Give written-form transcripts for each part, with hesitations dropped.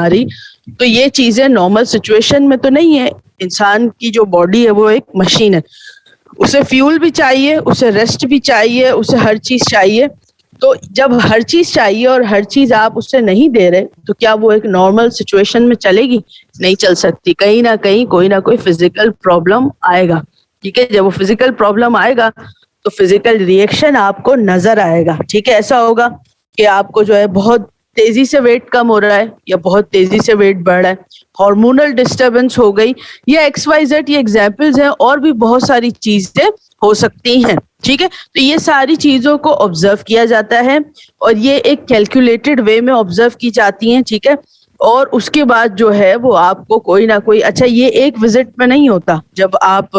बीमारी, तो ये चीजें नॉर्मल सिचुएशन में तो नहीं है। इंसान की जो बॉडी है वो एक मशीन है, उसे फ्यूल भी चाहिए, उसे रेस्ट भी चाहिए, उसे हर चीज चाहिए। तो जब हर चीज चाहिए और हर चीज आप उससे नहीं दे रहे, तो क्या वो एक नॉर्मल सिचुएशन में चलेगी? नहीं चल सकती। कहीं ना कहीं कोई ना कोई फिजिकल प्रॉब्लम आएगा। ठीक है, जब वो फिजिकल प्रॉब्लम आएगा तो फिजिकल रिएक्शन आपको नजर आएगा। ठीक है, ऐसा होगा कि आपको जो है बहुत तेजी से वेट कम हो रहा है या बहुत तेजी से वेट बढ़ रहा है, हार्मोनल डिस्टरबेंस हो गई, या XYZ, ये एग्जाम्पल्स हैं, और भी बहुत सारी चीजें हो सकती हैं। ठीक है, तो ये सारी चीजों को ऑब्जर्व किया जाता है और ये एक कैलकुलेटेड वे में ऑब्जर्व की जाती हैं। ठीक है, और उसके बाद जो है वो आपको कोई ना कोई, अच्छा ये एक विजिट में नहीं होता। जब आप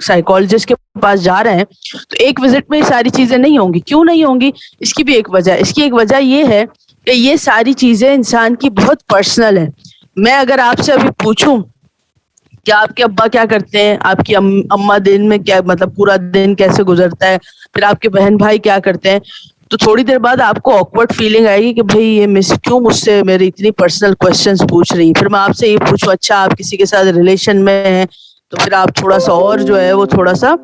साइकोलॉजिस्ट के पास जा रहे हैं तो एक विजिट में ये सारी चीजें नहीं होंगी। क्यों नहीं होंगी? इसकी भी एक वजह, इसकी एक वजह ये है कि ये सारी चीजें इंसान की बहुत पर्सनल है। मैं अगर आपसे अभी पूछूं कि आपके अब्बा क्या करते हैं, आपकी अम्मा दिन में क्या, मतलब पूरा दिन कैसे गुजरता है, फिर आपके बहन भाई क्या करते हैं, तो थोड़ी देर बाद आपको ऑकवर्ड फीलिंग आएगी कि भाई ये मिस क्यों मुझसे मेरी इतनी पर्सनल क्वेश्चंस पूछ रही। फिर मैं आपसे ये पूछूं, अच्छा आप किसी के साथ रिलेशन में हैं, तो फिर आप थोड़ा सा और जो है वो थोड़ा सा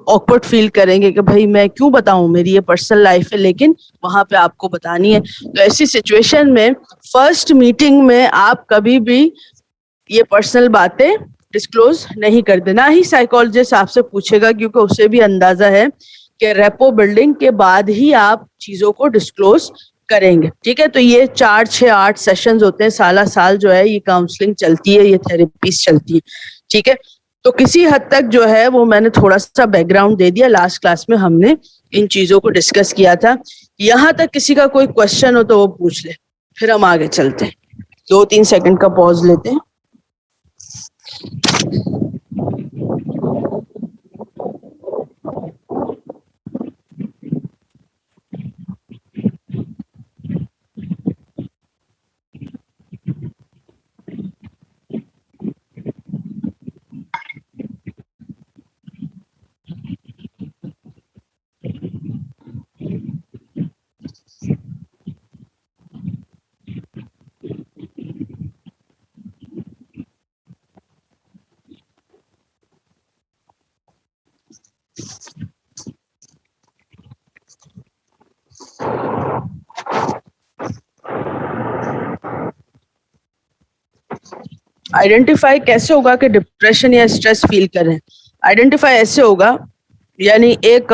ऑकवर्ड फील करेंगे कि भाई मैं क्यों बताऊं, मेरी ये पर्सनल लाइफ है, लेकिन वहां पे आपको बतानी है। तो ऐसी सिचुएशन में फर्स्ट मीटिंग में आप कभी भी ये पर्सनल बातें डिस्क्लोज नहीं कर देना। ही साइकोलॉजिस्ट आपसे पूछेगा, क्योंकि उसे भी अंदाजा है कि रेपो बिल्डिंग के बाद ही आप चीजों को डिस्क्लोज करेंगे। ठीक है, तो ये 4, 6, 8 सेशंस होते हैं, साला साल जो है ये काउंसलिंग चलती है, ये थेरेपीज चलती है। ठीक है, तो किसी हद तक जो है वो मैंने थोड़ा सा बैकग्राउंड दे दिया। लास्ट क्लास में हमने इन चीजों को डिस्कस किया था। यहाँ तक किसी का कोई क्वेश्चन हो तो वो पूछ ले, फिर हम आगे चलते हैं। 2-3 सेकंड का पॉज लेते हैं। आइडेंटिफाई कैसे होगा कि डिप्रेशन या स्ट्रेस फील करें? आइडेंटिफाई ऐसे होगा, यानी एक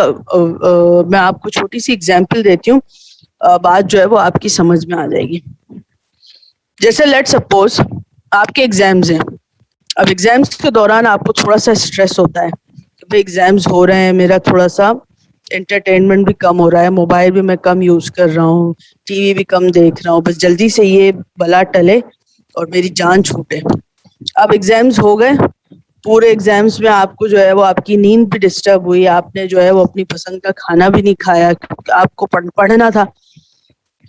मैं आपको छोटी सी एग्जांपल देती हूँ, बात जो है वो आपकी समझ में आ जाएगी। जैसे लेट सपोज आपके एग्जाम्स हैं। अब एग्जाम्स के दौरान आपको थोड़ा सा स्ट्रेस होता है कि भाई एग्जाम्स हो रहे हैं, मेरा थोड़ा सा एंटरटेनमेंट भी कम हो रहा है, मोबाइल भी मैं कम यूज कर रहा हूँ, टीवी भी कम देख रहा हूँ, बस जल्दी से ये बला टले और मेरी जान छूटे। अब एग्जाम्स हो गए, पूरे एग्जाम्स में आपको जो है वो आपकी नींद भी डिस्टर्ब हुई, आपने जो है वो अपनी पसंद का खाना भी नहीं खाया क्योंकि आपको पढ़ना था।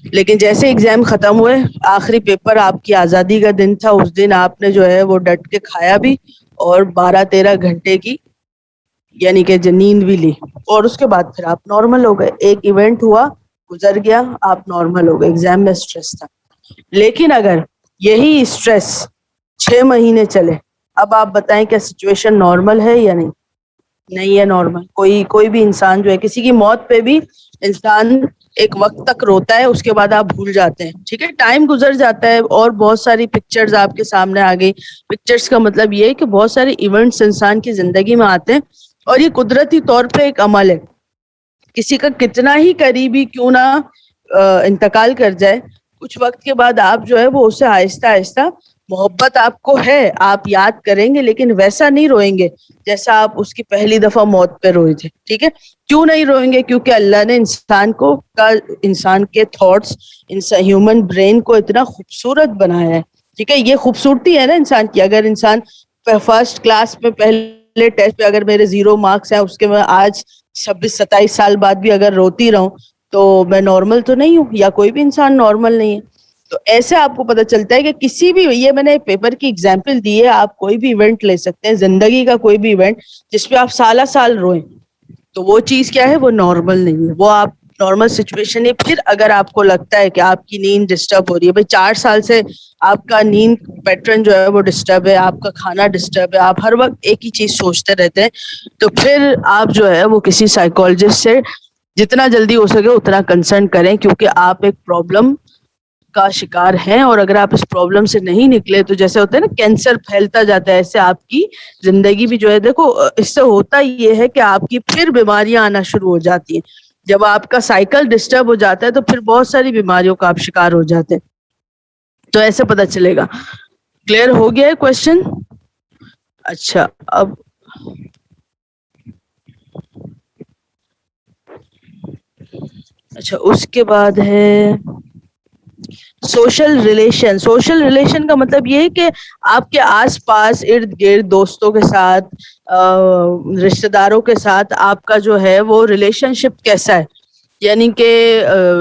लेकिन जैसे एग्जाम खत्म हुए, आखिरी पेपर, आपकी आजादी का दिन था, उस दिन आपने जो है वो डट के खाया भी और 12-13 घंटे की यानी कि नींद भी ली, और उसके बाद फिर आप नॉर्मल हो गए। एक इवेंट हुआ, गुजर गया, आप नॉर्मल हो गए। एग्जाम में स्ट्रेस था, लेकिन अगर यही स्ट्रेस 6 महीने चले, अब आप बताएं क्या सिचुएशन नॉर्मल है या नहीं? नहीं है नॉर्मल। कोई भी इंसान जो है, किसी की मौत पे भी इंसान एक वक्त तक रोता है, उसके बाद आप भूल जाते हैं। ठीक है, टाइम गुजर जाता है और बहुत सारी पिक्चर्स आपके सामने आ गई। पिक्चर्स का मतलब ये है कि बहुत सारे इवेंट्स इंसान की जिंदगी में आते हैं और ये कुदरती तौर पे एक अमल है। किसी का कितना ही करीबी क्यों ना इंतकाल कर जाए, कुछ वक्त के बाद आप जो है वो उसे आहिस्ता आहिस्ता, मोहब्बत आपको है, आप याद करेंगे, लेकिन वैसा नहीं रोएंगे जैसा आप उसकी पहली दफा मौत पे रोए थे। ठीक है, क्यों नहीं रोएंगे? क्योंकि अल्लाह ने इंसान के थॉट्स, ह्यूमन ब्रेन को इतना खूबसूरत बनाया है। ठीक है, ये खूबसूरती है ना इंसान की। अगर इंसान फर्स्ट क्लास में पहले टेस्ट पे अगर मेरे 0 मार्क्स हैं, उसके मैं आज 26-27 साल बाद भी अगर रोती रहूं, तो मैं नॉर्मल तो नहीं हूँ, या कोई भी इंसान नॉर्मल नहीं है। तो ऐसे आपको पता चलता है कि किसी भी, ये मैंने पेपर की एग्जांपल दी है, आप कोई भी इवेंट ले सकते हैं, जिंदगी का कोई भी इवेंट जिसपे आप साला साल रोएं, तो वो चीज क्या है? वो नॉर्मल नहीं है। वो आप नॉर्मल सिचुएशन है। फिर अगर आपको लगता है कि आपकी नींद डिस्टर्ब हो रही है, भाई 4 साल से आपका नींद पैटर्न जो है वो डिस्टर्ब है, आपका खाना डिस्टर्ब है, आप हर वक्त एक ही चीज सोचते रहते हैं, तो फिर आप जो है वो किसी साइकोलॉजिस्ट से जितना जल्दी हो सके उतना कंसल्ट करें, क्योंकि आप एक प्रॉब्लम का शिकार हैं। और अगर आप इस प्रॉब्लम से नहीं निकले तो जैसे होता है ना, कैंसर फैलता जाता है, ऐसे आपकी जिंदगी भी जो है, देखो इससे होता ये है कि आपकी फिर बीमारियां आना शुरू हो जाती हैं। जब आपका साइकिल डिस्टर्ब हो जाता है तो फिर बहुत सारी बीमारियों का आप शिकार हो जाते हैं। तो ऐसे पता चलेगा। क्लियर हो गया है क्वेश्चन? अच्छा, अब अच्छा उसके बाद है सोशल रिलेशन। सोशल रिलेशन का मतलब ये है कि आपके आसपास इर्द गिर्द दोस्तों के साथ, रिश्तेदारों के साथ आपका जो है वो रिलेशनशिप कैसा है, यानी कि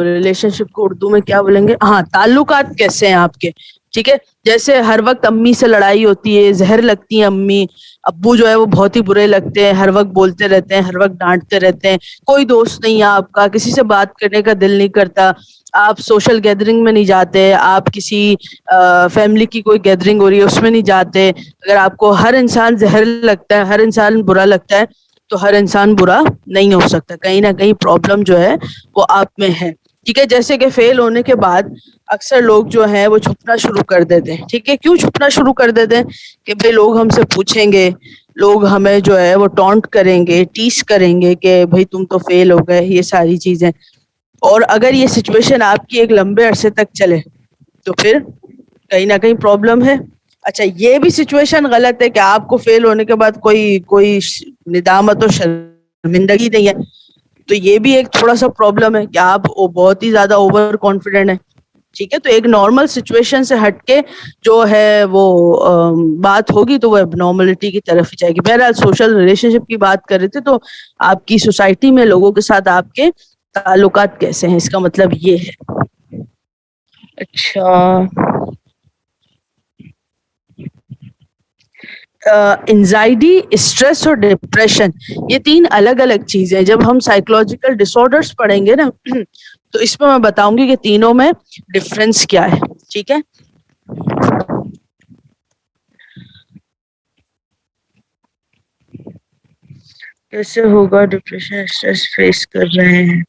रिलेशनशिप को उर्दू में क्या बोलेंगे, हाँ, ताल्लुकात कैसे हैं आपके। ठीक है, जैसे हर वक्त अम्मी से लड़ाई होती है, जहर लगती है अम्मी, अब्बू जो है वो बहुत ही बुरे लगते हैं, हर वक्त बोलते रहते हैं, हर वक्त डांटते रहते हैं, कोई दोस्त नहीं है आपका, किसी से बात करने का दिल नहीं करता, आप सोशल गैदरिंग में नहीं जाते, आप किसी फैमिली की कोई गैदरिंग हो रही है उसमें नहीं जाते। अगर आपको हर इंसान जहर लगता है, हर इंसान बुरा लगता है, तो हर इंसान बुरा नहीं हो सकता, कहीं ना कहीं प्रॉब्लम जो है वो आप में है। ठीक है, जैसे कि फेल होने के बाद अक्सर लोग जो हैं वो छुपना शुरू कर देते हैं। ठीक है, क्यों छुपना शुरू कर देते हैं? कि भाई लोग हमसे पूछेंगे, लोग हमें जो है वो टॉन्ट करेंगे, टीस करेंगे कि भाई तुम तो फेल हो गए, ये सारी चीजें। और अगर ये सिचुएशन आपकी एक लंबे अरसे तक चले तो फिर कहीं ना कहीं प्रॉब्लम है। अच्छा, ये भी सिचुएशन गलत है कि आपको फेल होने के बाद कोई कोई निदामत और शर्मिंदगी नहीं है, तो ये भी एक थोड़ा सा प्रॉब्लम है कि आप बहुत ही ज्यादा ओवर कॉन्फिडेंट है। ठीक है, तो एक नॉर्मल सिचुएशन से हटके जो है वो बात होगी तो वो एबनॉर्मलिटी की तरफ ही जाएगी। बहरहाल सोशल रिलेशनशिप की बात कर रहे थे, तो आपकी सोसाइटी में लोगों के साथ आपके ताल्लुकात कैसे हैं, इसका मतलब ये है। अच्छा, एंजाइटी, स्ट्रेस और डिप्रेशन, ये 3 अलग अलग चीजें हैं। जब हम साइकोलॉजिकल डिसऑर्डर्स पढ़ेंगे ना तो इसमें मैं बताऊंगी कि तीनों में डिफरेंस क्या है। ठीक है, कैसे होगा डिप्रेशन, स्ट्रेस फेस कर रहे हैं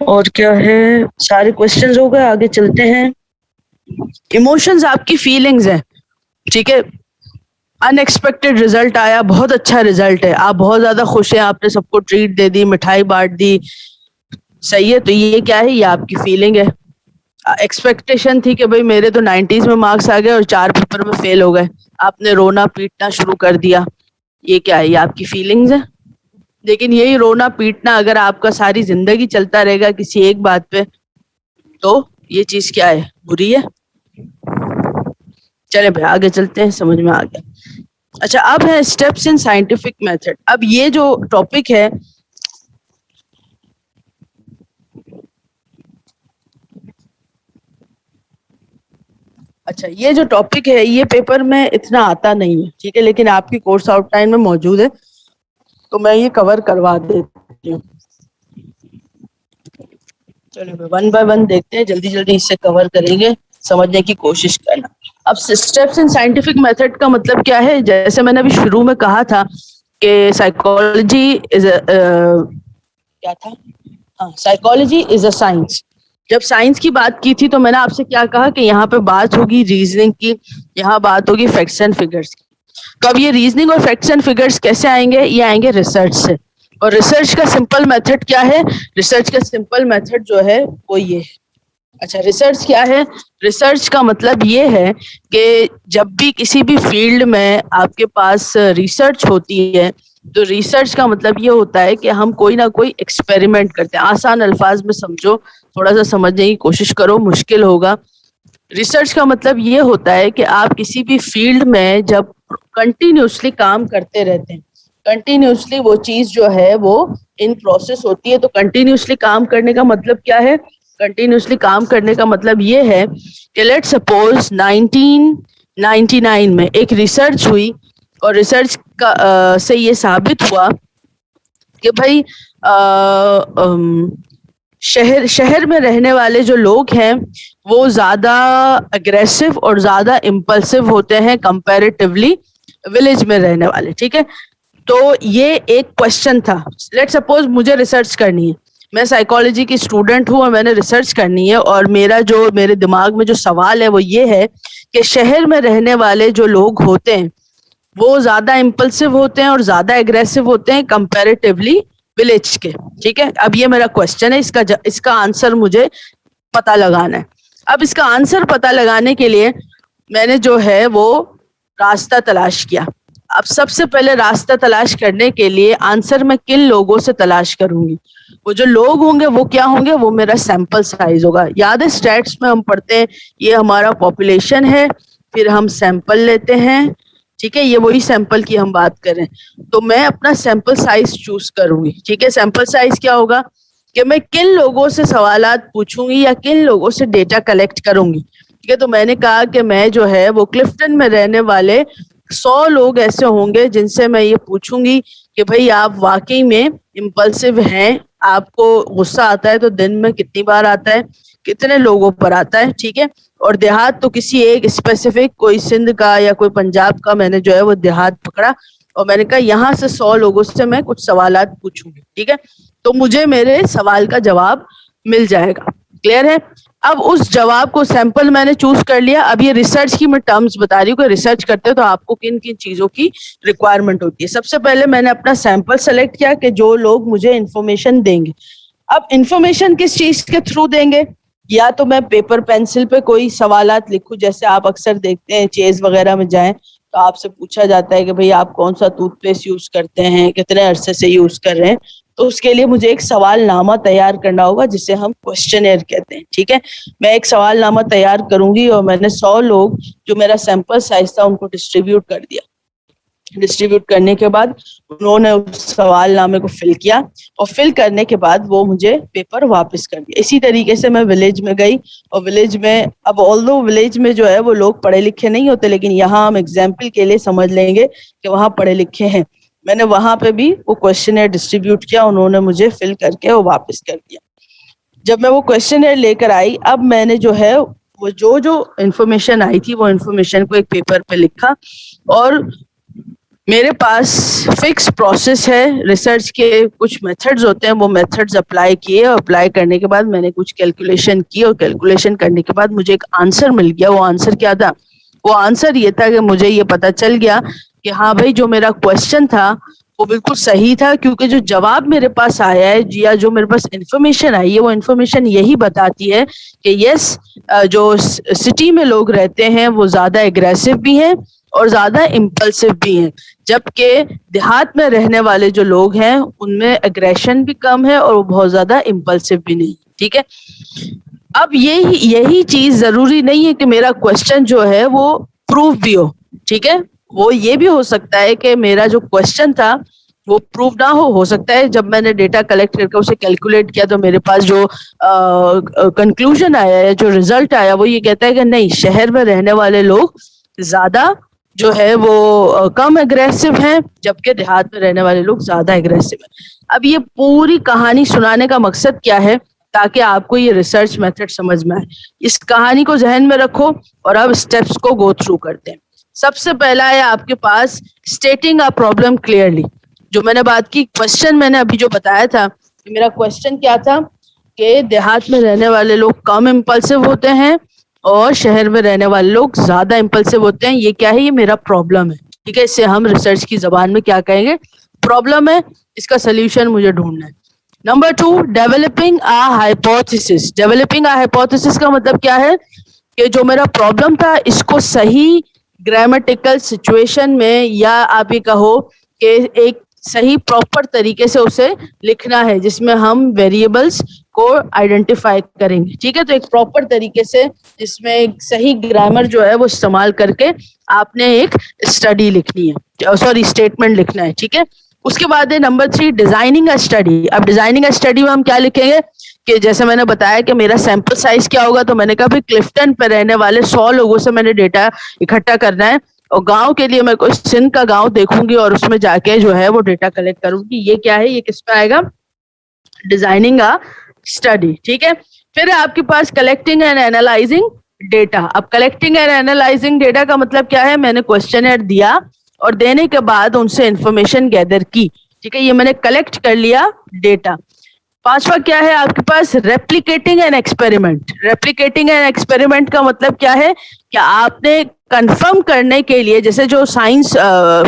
और क्या है, सारे क्वेश्चंस हो गए, आगे चलते हैं। इमोशंस आपकी फीलिंग्स हैं। ठीक है, अनएक्सपेक्टेड रिजल्ट आया, बहुत अच्छा रिजल्ट है, आप बहुत ज्यादा खुश हैं, आपने सबको ट्रीट दे दी, मिठाई बांट दी, सही है, तो ये क्या है, ये आपकी फीलिंग है। एक्सपेक्टेशन थी कि भाई मेरे तो 90s में मार्क्स आ गए और 4 पेपर में फेल हो गए, आपने रोना पीटना शुरू कर दिया, ये क्या है, ये आपकी फीलिंग्स है। लेकिन यही रोना पीटना अगर आपका सारी जिंदगी चलता रहेगा किसी एक बात पे, तो ये चीज क्या है, बुरी है। चले भाई आगे चलते हैं, समझ में आ गया। अच्छा, अब है स्टेप्स इन साइंटिफिक मेथड। अब ये जो टॉपिक है, अच्छा ये जो टॉपिक है ये पेपर में इतना आता नहीं है, ठीक है, लेकिन आपकी कोर्स आउटलाइन में मौजूद है, तो मैं ये कवर करवा देती हूँ। चलो वन बाय वन देखते हैं, जल्दी जल्दी इससे कवर करेंगे, समझने की कोशिश करना। अब स्टेप्स इन साइंटिफिक मेथड का मतलब क्या है, जैसे मैंने अभी शुरू में कहा था कि साइकोलॉजी इज क्या था, हाँ, साइकोलॉजी इज अ साइंस। जब साइंस की बात की थी तो मैंने आपसे क्या कहा कि यहाँ पे बात होगी रीजनिंग की, यहाँ बात होगी फैक्ट्स एंड फिगर्स की। तो अब ये रीजनिंग और फैक्ट्स एंड फिगर्स कैसे आएंगे, ये आएंगे रिसर्च से। और रिसर्च का सिंपल मेथड क्या है, रिसर्च का सिंपल मेथड जो है वो ये है। अच्छा, रिसर्च क्या है, रिसर्च का मतलब ये है कि जब भी किसी भी फील्ड में आपके पास रिसर्च होती है, तो रिसर्च का मतलब ये होता है कि हम कोई ना कोई एक्सपेरिमेंट करते हैं। आसान अल्फाज में समझो, थोड़ा सा समझने की कोशिश करो, मुश्किल होगा। रिसर्च का मतलब ये होता है कि आप किसी भी फील्ड में जब कंटिन्यूसली काम करते रहते हैं, कंटिन्यूसली वो चीज जो है वो इन प्रोसेस होती है। तो कंटिन्यूसली काम करने का मतलब क्या है, कंटिन्यूसली काम करने का मतलब ये है कि लेट्स सपोज 1999 में एक रिसर्च हुई और रिसर्च का से ये साबित हुआ कि भाई शहर शहर में रहने वाले जो लोग हैं वो ज्यादा अग्रेसिव और ज्यादा इम्पल्सिव होते हैं कंपैरेटिवली विलेज में रहने वाले, ठीक है। तो ये एक क्वेश्चन था। लेट सपोज मुझे रिसर्च करनी है, मैं साइकोलॉजी की स्टूडेंट हूँ और मैंने रिसर्च करनी है, और मेरे दिमाग में जो सवाल है वो ये है कि शहर में रहने वाले जो लोग होते हैं वो ज्यादा इम्पल्सिव होते हैं और ज्यादा एग्रेसिव होते हैं कंपैरेटिवली विलेज के, ठीक है। अब ये मेरा क्वेश्चन है, इसका आंसर मुझे पता लगाना है। अब इसका आंसर पता लगाने के लिए मैंने जो है वो रास्ता तलाश किया। अब सबसे पहले रास्ता तलाश करने के लिए आंसर मैं किन लोगों से तलाश करूंगी, वो जो लोग होंगे वो क्या होंगे, वो मेरा सैंपल साइज होगा। याद है स्टैट्स में हम पढ़ते हैं ये हमारा पॉपुलेशन है, फिर हम सैंपल लेते हैं, ठीक है। ये वही सैंपल की हम बात करें, तो मैं अपना सैंपल साइज चूज करूंगी, ठीक है। सैंपल साइज क्या होगा कि मैं किन लोगों से सवालात पूछूंगी या किन लोगों से डेटा कलेक्ट करूंगी, ठीक है। तो मैंने कहा कि मैं जो है वो क्लिफ्टन में रहने वाले 100 लोग ऐसे होंगे जिनसे मैं ये पूछूंगी कि भाई आप वाकई में इम्पल्सिव हैं, आपको गुस्सा आता है तो दिन में कितनी बार आता है, कितने लोगों पर आता है, ठीक है। और देहात तो किसी एक स्पेसिफिक, कोई सिंध का या कोई पंजाब का मैंने जो है वो देहात पकड़ा और मैंने कहा यहाँ से 100 लोगों से मैं कुछ सवालात पूछूंगी, ठीक है। तो मुझे मेरे सवाल का जवाब मिल जाएगा। क्लियर है? अब उस जवाब को सैंपल मैंने चूज कर लिया। अब ये रिसर्च की मैं टर्म्स बता रही हूँ कि रिसर्च करते हो तो आपको किन किन चीजों की रिक्वायरमेंट होती है। सबसे पहले मैंने अपना सैंपल सेलेक्ट किया कि जो लोग मुझे इंफॉर्मेशन देंगे। अब इंफॉर्मेशन किस चीज के थ्रू देंगे, या तो मैं पेपर पेंसिल पे कोई सवालात लिखूं, जैसे आप अक्सर देखते हैं चेज वगैरह में जाएं तो आपसे पूछा जाता है कि भाई आप कौन सा टूथपेस्ट यूज करते हैं, कितने अरसे से यूज कर रहे हैं, तो उसके लिए मुझे एक सवालनामा तैयार करना होगा जिसे हम क्वेश्चनेयर कहते हैं, ठीक है। मैं एक सवालनामा तैयार करूंगी और मैंने 100 लोग जो मेरा सैंपल साइज था उनको डिस्ट्रीब्यूट कर दिया। डिस्ट्रीब्यूट करने के बाद उन्होंने उस सवालनामे को फिल किया और फिल करने के बाद वो मुझे पेपर वापस कर दिया। इसी तरीके से मैं विलेज में गई और विलेज में, अब ऑल्दो विलेज में जो है वो लोग पढ़े लिखे नहीं होते, लेकिन यहाँ हम एग्जाम्पल के लिए समझ लेंगे कि वहाँ पढ़े लिखे हैं। मैंने वहां पे भी वो क्वेश्चनर डिस्ट्रीब्यूट किया, उन्होंने मुझे फिल करके वो वापस कर दिया। जब मैं वो क्वेश्चनर लेकर आई, अब मैंने जो है वो जो इन्फॉर्मेशन आई थी वो इन्फॉर्मेशन को एक पेपर पे लिखा और मेरे पास फिक्स प्रोसेस है। रिसर्च के कुछ मेथड्स होते हैं, वो मेथड्स अप्लाई किए और अप्लाई करने के बाद मैंने कुछ कैलकुलेशन की और कैलकुलेशन करने के बाद मुझे एक आंसर मिल गया। वो आंसर क्या था? वो आंसर ये था कि मुझे ये पता चल गया कि हाँ भाई जो मेरा क्वेश्चन था वो बिल्कुल सही था, क्योंकि जो जवाब मेरे पास आया है या जो मेरे पास इंफॉर्मेशन आई है वो इंफॉर्मेशन यही बताती है कि यस, जो सिटी में लोग रहते हैं वो ज्यादा एग्रेसिव भी हैं और ज्यादा इम्पल्सिव भी हैं, जबकि देहात में रहने वाले जो लोग हैं उनमें एग्रेशन भी कम है और वो बहुत ज्यादा इम्पल्सिव भी नहीं, ठीक है। अब यही चीज जरूरी नहीं है कि मेरा क्वेश्चन जो है वो प्रूव भी हो, ठीक है। वो ये भी हो सकता है कि मेरा जो क्वेश्चन था वो प्रूव ना हो सकता है जब मैंने डेटा कलेक्ट करके उसे कैलकुलेट किया तो मेरे पास जो कंक्लूजन आया है, जो रिजल्ट आया, वो ये कहता है कि नहीं, शहर में रहने वाले लोग ज्यादा जो है वो कम एग्रेसिव हैं, जबकि देहात में रहने वाले लोग ज्यादा एग्रेसिव हैं। अब ये पूरी कहानी सुनाने का मकसद क्या है? ताकि आपको ये रिसर्च मेथड समझ में आए। इस कहानी को जहन में रखो और अब स्टेप्स को गो थ्रू करते हैं। सबसे पहला है आपके पास स्टेटिंग अ प्रॉब्लम क्लियरली। जो मैंने बात की, क्वेश्चन मैंने अभी जो बताया था कि मेरा क्वेश्चन क्या था कि देहात में रहने वाले लोग कम इम्पल्सिव होते हैं और शहर में रहने वाले लोग ज्यादा इम्पल्सिव होते हैं। ये क्या है? ये मेरा प्रॉब्लम है, ठीक है। इससे हम रिसर्च की जबान में क्या कहेंगे? प्रॉब्लम है, इसका सोल्यूशन मुझे ढूंढना है। Number 2, developing a hypothesis. Developing a hypothesis का मतलब क्या है कि जो मेरा प्रॉब्लम था इसको सही ग्रामेटिकल सिचुएशन में, या आप ये कहो कि एक सही प्रॉपर तरीके से उसे लिखना है जिसमें हम वेरिएबल्स को आइडेंटिफाई करेंगे, ठीक है। तो एक प्रॉपर तरीके से जिसमें एक सही ग्रामर जो है वो इस्तेमाल करके आपने एक स्टडी लिखनी है, सॉरी स्टेटमेंट लिखना है, ठीक है। उसके बाद है नंबर 3, डिजाइनिंग अ स्टडी। अब डिजाइनिंग अ स्टडी में हम क्या लिखेंगे कि जैसे मैंने बताया कि मेरा सैंपल साइज क्या होगा, तो मैंने कहा भाई क्लिफ्टन पे रहने वाले 100 लोगों से मैंने डेटा इकट्ठा करना है और गांव के लिए मैं कोई सिंध का गांव देखूंगी और उसमें जाके जो है वो डेटा कलेक्ट करूंगी। ये क्या है? ये किस पे आएगा? डिजाइनिंग अ स्टडी, ठीक है। फिर आपके पास कलेक्टिंग एंड एनालाइजिंग डेटा। अब कलेक्टिंग एंड एनालाइजिंग डेटा का मतलब क्या है? मैंने क्वेश्चनर दिया और देने के बाद उनसे इंफॉर्मेशन गैदर की, ठीक है, ये मैंने कलेक्ट कर लिया डेटा। पांचवा क्या है आपके पास? Replicating an experiment. Replicating an experiment का मतलब क्या है? कि आपने कंफर्म करने के लिए, जैसे जो साइंस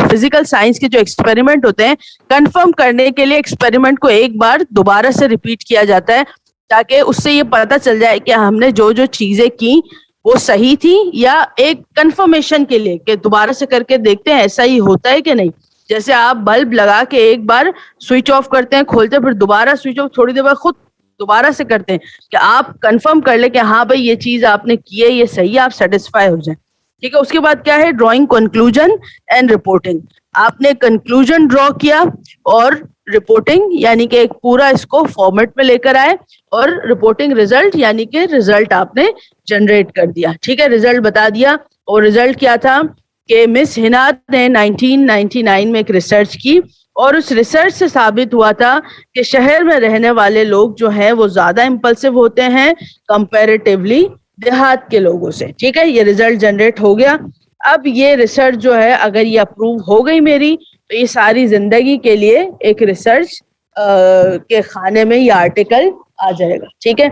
फिजिकल साइंस के जो एक्सपेरिमेंट होते हैं, कंफर्म करने के लिए एक्सपेरिमेंट को एक बार दोबारा से रिपीट किया जाता है, ताकि उससे ये पता चल जाए कि हमने जो जो चीजें की वो सही थी, या एक कंफर्मेशन के लिए कि दोबारा से करके देखते हैं ऐसा ही होता है कि नहीं। जैसे आप बल्ब लगा के एक बार स्विच ऑफ करते हैं, खोलते हैं, फिर दोबारा स्विच ऑफ थोड़ी देर बाद खुद दोबारा से करते हैं, कि आप कंफर्म कर ले कि हाँ भाई ये चीज आपने की है, ये सही है, आप सेटिस्फाई हो जाए, ठीक है। उसके बाद क्या है? Drawing conclusion and reporting. आपने कंक्लूजन ड्रॉ किया और रिपोर्टिंग यानी कि एक पूरा इसको फॉर्मेट में लेकर आए, और रिपोर्टिंग रिजल्ट यानी कि रिजल्ट आपने जनरेट कर दिया, ठीक है, रिजल्ट बता दिया। और रिजल्ट क्या था? कि मिस हिनात ने 1999 में एक रिसर्च की, और उस रिसर्च से साबित हुआ था कि शहर में रहने वाले लोग जो हैं वो ज्यादा इम्पल्सिव होते हैं कंपैरेटिवली देहात के लोगों से, ठीक है। ये रिजल्ट जनरेट हो गया। अब ये रिसर्च जो है अगर ये अप्रूव हो गई मेरी, तो ये सारी जिंदगी के लिए एक रिसर्च के खाने में ये आर्टिकल आ जाएगा, ठीक है।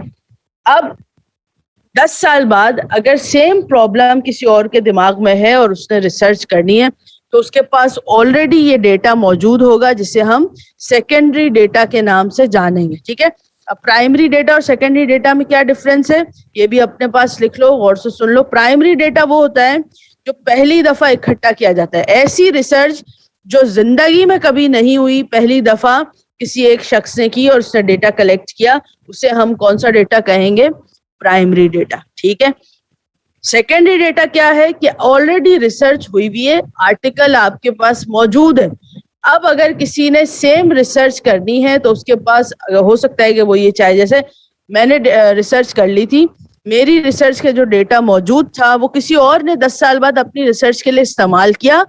अब 10 साल बाद अगर सेम प्रॉब्लम किसी और के दिमाग में है और उसने रिसर्च करनी है, तो उसके पास ऑलरेडी ये डेटा मौजूद होगा, जिसे हम सेकेंडरी डेटा के नाम से जानेंगे, ठीक है। अब प्राइमरी डेटा और सेकेंडरी डेटा में क्या डिफरेंस है, ये भी अपने पास लिख लो, गौर से सुन लो। प्राइमरी डेटा वो होता है जो पहली दफा इकट्ठा किया जाता है, ऐसी रिसर्च जो जिंदगी में कभी नहीं हुई, पहली दफा किसी एक शख्स ने की और उसने डेटा कलेक्ट किया, उसे हम कौन सा डेटा कहेंगे? प्राइमरी डेटा, ठीक है। सेकेंडरी डेटा क्या है? कि ऑलरेडी रिसर्च हुई हुई है, आर्टिकल आपके पास मौजूद है। अब अगर किसी ने सेम रिसर्च करनी है तो उसके पास हो सकता है कि वो ये चाहे, जैसे मैंने रिसर्च कर ली थी, मेरी रिसर्च का जो डेटा मौजूद था वो किसी और ने 10 साल बाद अपनी रिसर्च के लिए इस्तेमाल किया,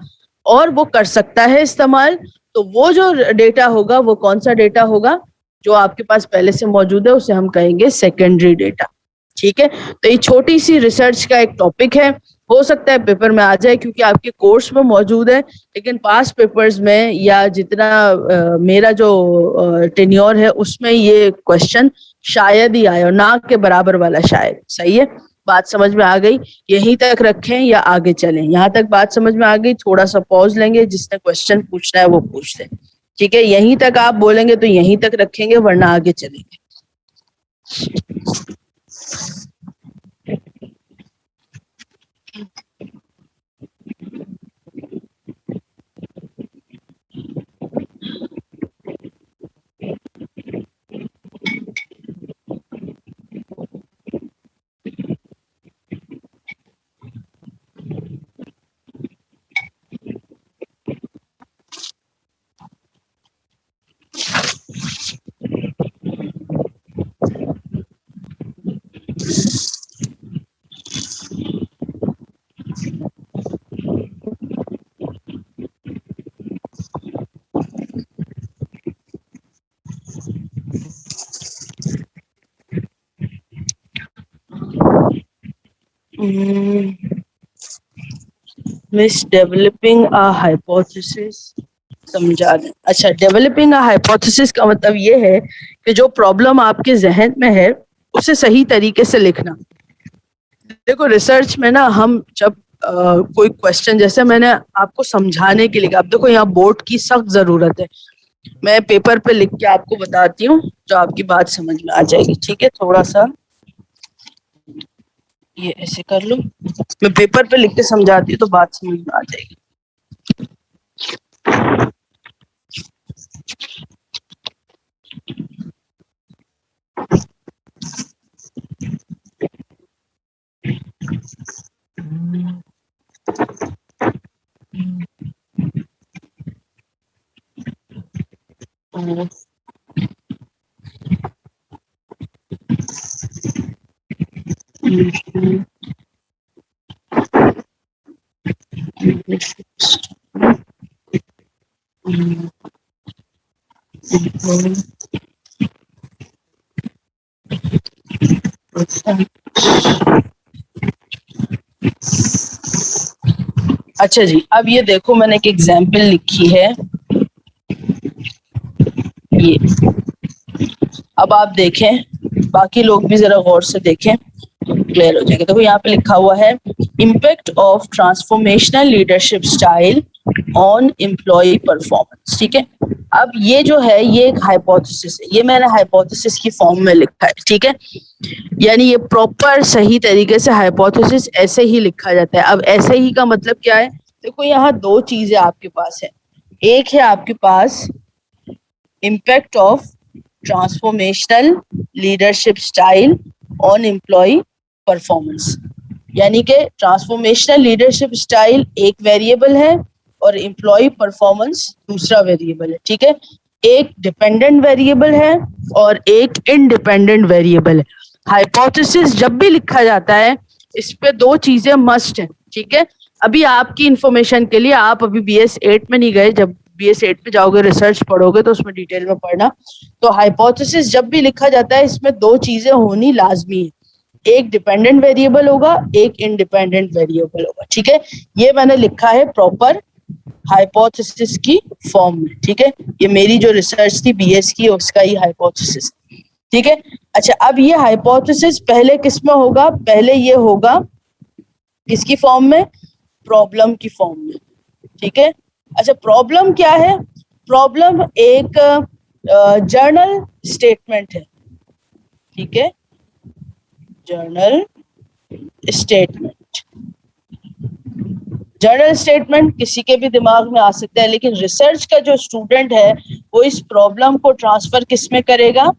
और वो कर सकता है इस्तेमाल। तो वो जो डेटा होगा वो कौन सा डेटा होगा? जो आपके पास पहले से मौजूद है उसे हम कहेंगे सेकेंडरी डेटा, ठीक है। तो ये छोटी सी रिसर्च का एक टॉपिक है, हो सकता है पेपर में आ जाए क्योंकि आपके कोर्स में मौजूद है, लेकिन पास पेपर्स में या जितना मेरा जो टेन्योर है उसमें ये क्वेश्चन शायद ही आए, और ना के बराबर वाला शायद। सही है, बात समझ में आ गई? यहीं तक रखें या आगे चलें? यहाँ तक बात समझ में आ गई? थोड़ा सा पॉज लेंगे, जिसने क्वेश्चन पूछना है वो पूछ ले, ठीक है। यहीं तक आप बोलेंगे तो यहीं तक रखेंगे, वरना आगे चलेंगे। मिस डेवलपिंग अ हाइपोथेसिस समझा दें। अच्छा, डेवलपिंग अ हाइपोथेसिस का मतलब ये है कि जो प्रॉब्लम आपके जहन में है उसे सही तरीके से लिखना। देखो रिसर्च में ना हम जब कोई क्वेश्चन, जैसे मैंने आपको समझाने के लिए, अब देखो यहाँ बोर्ड की सख्त जरूरत है, मैं पेपर पे लिख के आपको बताती हूँ जो आपकी बात समझ में आ जाएगी, ठीक है। थोड़ा सा ये ऐसे कर लो, मैं पेपर पे लिख के समझाती हूँ तो बात समझ में आ जाएगी। अच्छा जी, अब ये देखो मैंने एक एग्जाम्पल लिखी है ये। अब आप देखें, बाकी लोग भी जरा गौर से देखें, क्लियर हो जाएगा। देखो यहाँ पे लिखा हुआ है impact of transformational leadership style on employee performance. ठीक है, अब ये जो है ये एक हाइपोथेसिस है, ये मैंने हाइपोथेसिस की फॉर्म में लिखा है। ठीक है, यानी ये प्रॉपर सही तरीके से हाइपोथेसिस ऐसे ही लिखा जाता है। अब ऐसे ही का मतलब क्या है, देखो यहाँ दो चीजें आपके पास है। एक है आपके पास impact of transformational leadership style on employee performance, यानी कि ट्रांसफॉर्मेशनल लीडरशिप स्टाइल एक वेरिएबल है और एम्प्लॉय परफॉर्मेंस दूसरा वेरिएबल है। ठीक है, एक डिपेंडेंट वेरिएबल है और एक इंडिपेंडेंट वेरिएबल है। हाइपोथेसिस जब भी लिखा जाता है इस पे दो चीजें मस्ट है। ठीक है, अभी आपकी इंफॉर्मेशन के लिए, आप अभी BS 8 में नहीं गए, जब BS 8 पे जाओगे रिसर्च पढ़ोगे तो उसमें डिटेल में पढ़ना। तो हाइपोथेसिस जब भी लिखा जाता है इसमें दो चीजें होनी लाजमी है, एक डिपेंडेंट वेरिएबल होगा, एक इंडिपेंडेंट वेरिएबल होगा। ठीक है, ये मैंने लिखा है प्रॉपर हाइपोथेसिस की फॉर्म में। ठीक है, ये मेरी जो रिसर्च थी BS की उसका ही हाइपोथेसिस। ठीक है, अच्छा अब ये हाइपोथेसिस पहले किस में होगा, पहले ये होगा किसकी फॉर्म में, प्रॉब्लम की फॉर्म में। ठीक है, अच्छा प्रॉब्लम क्या है, प्रॉब्लम एक जर्नल स्टेटमेंट है। ठीक है, जर्नल स्टेटमेंट, जर्नल स्टेटमेंट किसी के भी दिमाग में आ सकता है, लेकिन रिसर्च का जो स्टूडेंट है वो इस प्रॉब्लम को ट्रांसफर किस में करेगा,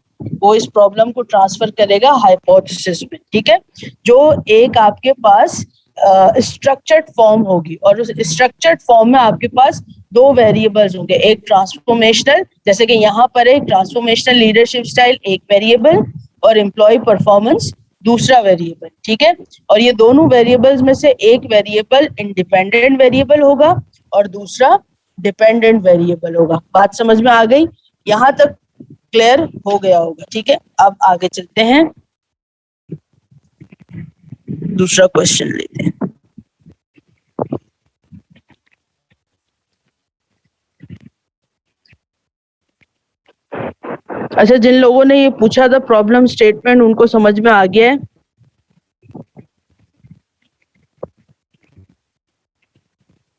वो इस प्रॉब्लम को ट्रांसफर करेगा हाइपोथेसिस में। ठीक है, जो एक आपके पास स्ट्रक्चर्ड फॉर्म होगी और उस स्ट्रक्चर्ड फॉर्म में आपके पास दो वेरिएबल्स होंगे, एक ट्रांसफॉर्मेशनल, जैसे कि यहाँ पर एक ट्रांसफॉर्मेशनल लीडरशिप स्टाइल एक वेरिएबल और एम्प्लॉय परफॉर्मेंस दूसरा वेरिएबल। ठीक है, और ये दोनों वेरिएबल्स में से एक वेरिएबल इंडिपेंडेंट वेरिएबल होगा और दूसरा डिपेंडेंट वेरिएबल होगा। बात समझ में आ गई, यहाँ तक क्लियर हो गया होगा। ठीक है, अब आगे चलते हैं, दूसरा क्वेश्चन लेते हैं। अच्छा, जिन लोगों ने ये पूछा था प्रॉब्लम स्टेटमेंट, उनको समझ में आ गया है?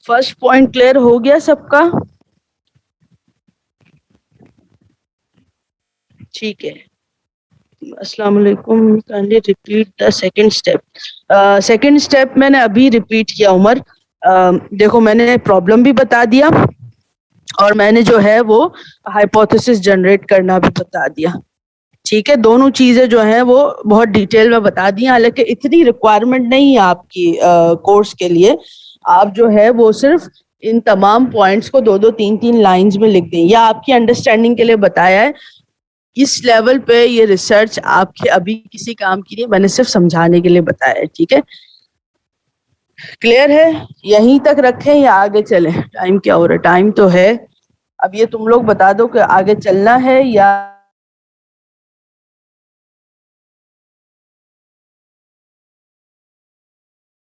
फर्स्ट पॉइंट क्लियर हो गया सबका? ठीक है, अस्सलाम वालेकुम, kindly repeat the second step. Second step मैंने अभी रिपीट किया उमर। देखो मैंने प्रॉब्लम भी बता दिया और मैंने जो है वो हाइपोथेसिस जनरेट करना भी बता दिया। ठीक है, दोनों चीजें जो हैं वो बहुत डिटेल में बता दी, हालांकि इतनी रिक्वायरमेंट नहीं है आपकी कोर्स के लिए। आप जो है वो सिर्फ इन तमाम पॉइंट्स को दो दो तीन तीन लाइंस में लिख दें, या आपकी अंडरस्टैंडिंग के लिए बताया है। इस लेवल पे ये रिसर्च आपके अभी किसी काम की नहीं, मैंने सिर्फ समझाने के लिए बताया है। ठीक है, क्लियर है? यहीं तक रखें या आगे चलें? टाइम क्या हो रहा है? टाइम तो है, अब ये तुम लोग बता दो कि आगे चलना है या